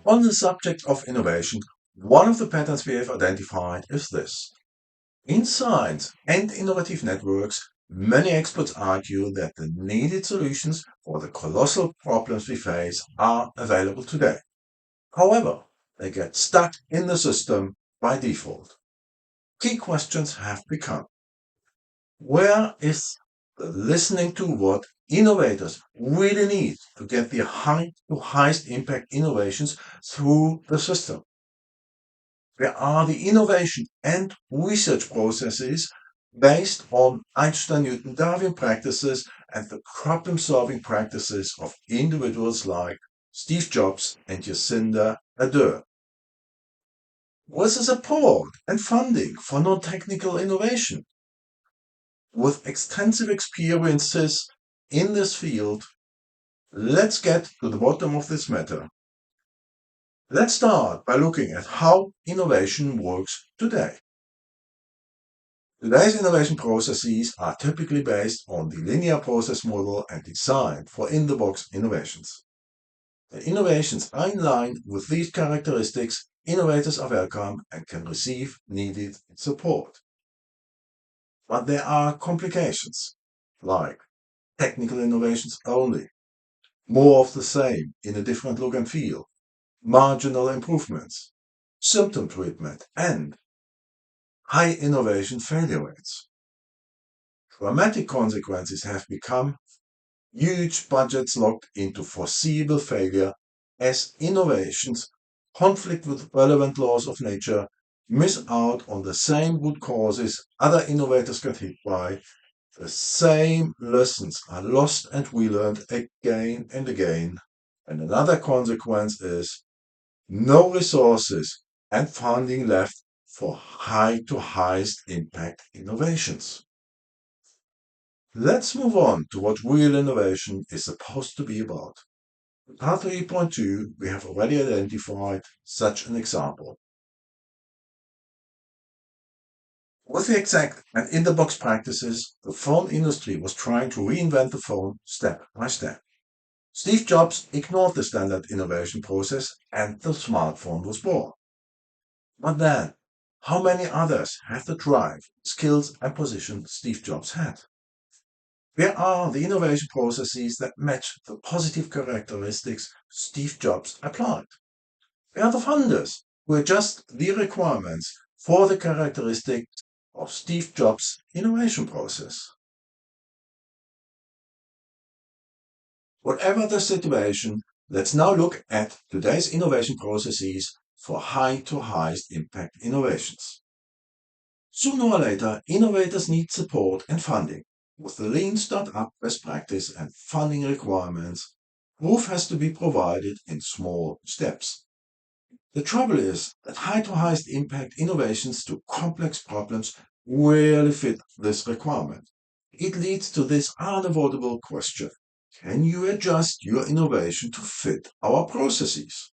On the subject of innovation, one of the patterns we have identified is this. In science and innovative networks, many experts argue that the needed solutions for the colossal problems we face are available today. However, they get stuck in the system by default. Key questions have become: where is the listening to what innovators really need to get the high to highest impact innovations through the system? Where are the innovation and research processes based on Einstein-Newton-Darwin practices and the problem-solving practices of individuals like Steve Jobs and Jacinda Ardern? Where's the support and funding for non-technical innovation? With extensive experiences in this field, let's get to the bottom of this matter. Let's start by looking at how innovation works today. Today's innovation processes are typically based on the linear process model and designed for in-the-box innovations. When innovations are in line with these characteristics, innovators are welcome and can receive needed support. But there are complications, like technical innovations only, more of the same in a different look and feel, marginal improvements, symptom treatment, and high innovation failure rates. Dramatic consequences have become huge budgets locked into foreseeable failure as innovations conflict with relevant laws of nature, miss out on the same root causes other innovators get hit by, the same lessons are lost and relearned again and again. And another consequence is no resources and funding left for high to highest impact innovations. Let's move on to what real innovation is supposed to be about. In part 3.2, we have already identified such an example. With the exact and in-the-box practices, the phone industry was trying to reinvent the phone step by step. Steve Jobs ignored the standard innovation process and the smartphone was born. But then, how many others have the drive, skills, and position Steve Jobs had? Where are the innovation processes that match the positive characteristics Steve Jobs applied? Where are the funders who adjust the requirements for the characteristics of Steve Jobs' innovation process? Whatever the situation, let's now look at today's innovation processes for high to highest impact innovations. Sooner or later, innovators need support and funding. With the lean startup best practice and funding requirements, proof has to be provided in small steps. The trouble is that high to highest impact innovations to complex problems rarely fit this requirement. It leads to this unavoidable question: can you adjust your innovation to fit our processes?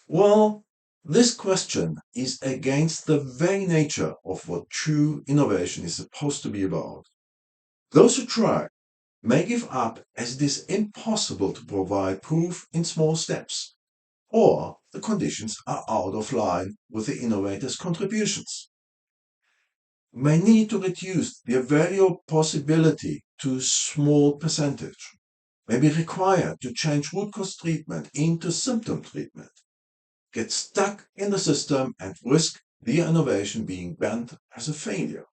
Well, this question is against the very nature of what true innovation is supposed to be about. Those who try may give up as it is impossible to provide proof in small steps, or the conditions are out of line with the innovator's contributions. May need to reduce their value possibility to a small percentage, may be required to change root cause treatment into symptom treatment, get stuck in the system and risk their innovation being banned as a failure,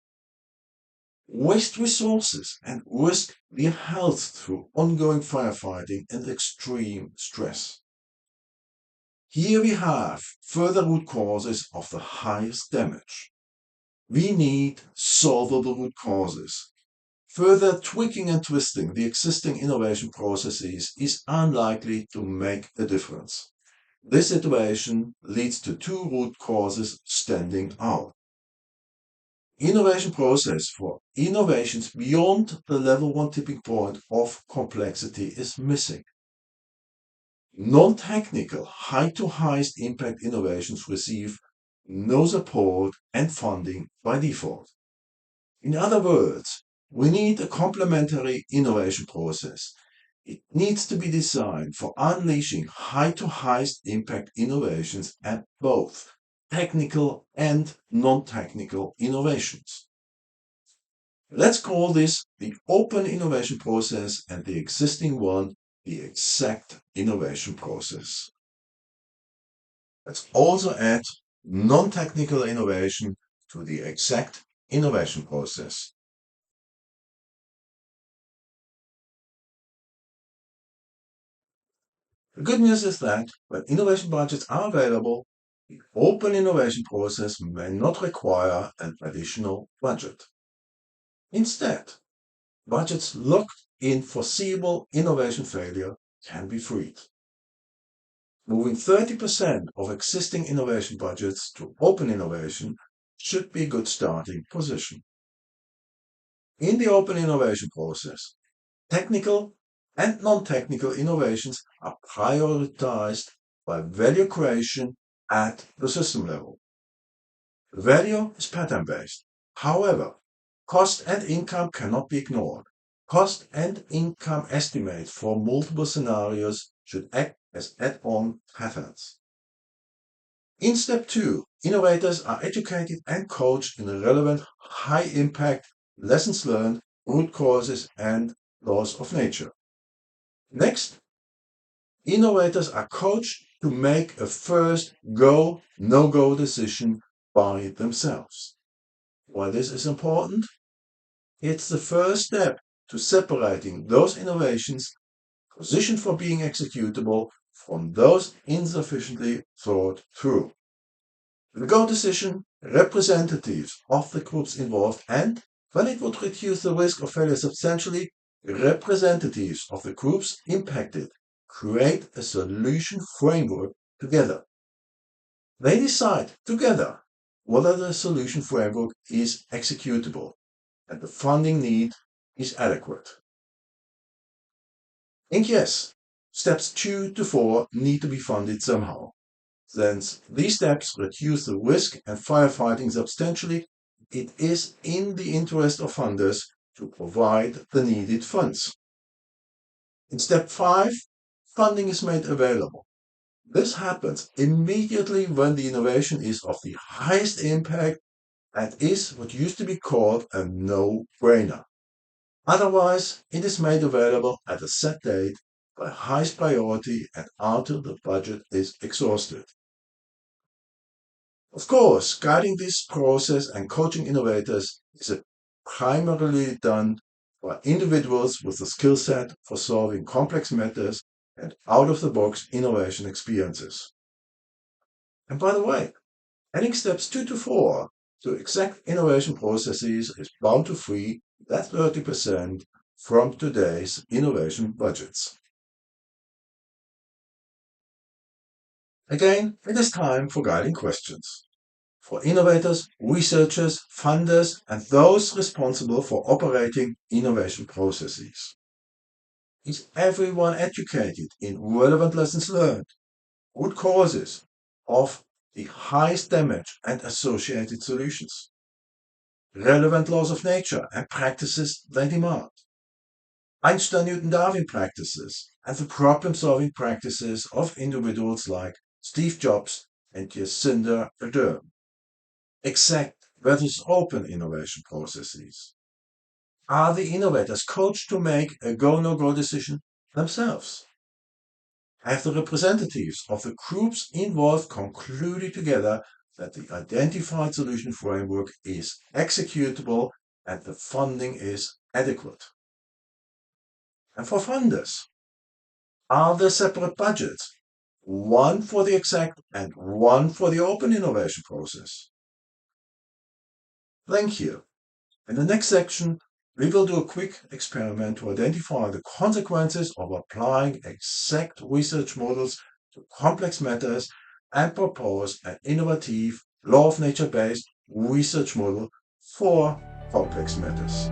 waste resources and risk their health through ongoing firefighting and extreme stress. Here we have further root causes of the highest damage. We need solvable root causes. Further tweaking and twisting the existing innovation processes is unlikely to make a difference. This situation leads to two root causes standing out. Innovation process for innovations beyond the level 1 tipping point of complexity is missing. Non-technical, high to highest impact innovations receive no support and funding by default. In other words, we need a complementary innovation process. It needs to be designed for unleashing high to highest impact innovations at both technical and non-technical innovations. Let's call this the open innovation process and the existing one the exact innovation process. Let's also add non-technical innovation to the exact innovation process. The good news is that when innovation budgets are available, the open innovation process may not require an additional budget. Instead, budgets locked in foreseeable innovation failure can be freed. Moving 30% of existing innovation budgets to open innovation should be a good starting position. In the open innovation process, technical and non-technical innovations are prioritized by value creation at the system level. Value is pattern-based. However, cost and income cannot be ignored. Cost and income estimates for multiple scenarios should act as add-on patterns. In step 2, innovators are educated and coached in the relevant high-impact lessons learned, root causes, and laws of nature. Next, innovators are coached to make a first go, no-go decision by themselves. Why this is important? It's the first step to separating those innovations positioned for being executable from those insufficiently thought through. The go decision, representatives of the groups involved, and when it would reduce the risk of failure substantially, representatives of the groups impacted create a solution framework together. They decide together whether the solution framework is executable and the funding need is adequate. And yes, steps 2 to 4 need to be funded somehow. Since these steps reduce the risk and firefighting substantially, it is in the interest of funders to provide the needed funds. In step 5, funding is made available. This happens immediately when the innovation is of the highest impact and is what used to be called a no-brainer. Otherwise, it is made available at a set date by highest priority and until the budget is exhausted. Of course, guiding this process and coaching innovators is primarily done by individuals with the skill set for solving complex matters and out-of-the-box innovation experiences. And by the way, adding steps 2 to 4 to exact innovation processes is bound to free that 30% from today's innovation budgets. Again, it is time for guiding questions. For innovators, researchers, funders, and those responsible for operating innovation processes. Is everyone educated in relevant lessons learned, root causes of the highest damage and associated solutions, relevant laws of nature and practices they demand, Einstein-Newton-Darwin practices, and the problem-solving practices of individuals like Steve Jobs and Jacinda Ardern? Exact versus open innovation processes. Are the innovators coached to make a go, no-go decision themselves? Have the representatives of the groups involved concluded together that the identified solution framework is executable and the funding is adequate? And for funders, are there separate budgets, one for the exact and one for the open innovation process? Thank you. In the next section, we will do a quick experiment to identify the consequences of applying exact research models to complex matters and propose an innovative, law of nature-based research model for complex matters.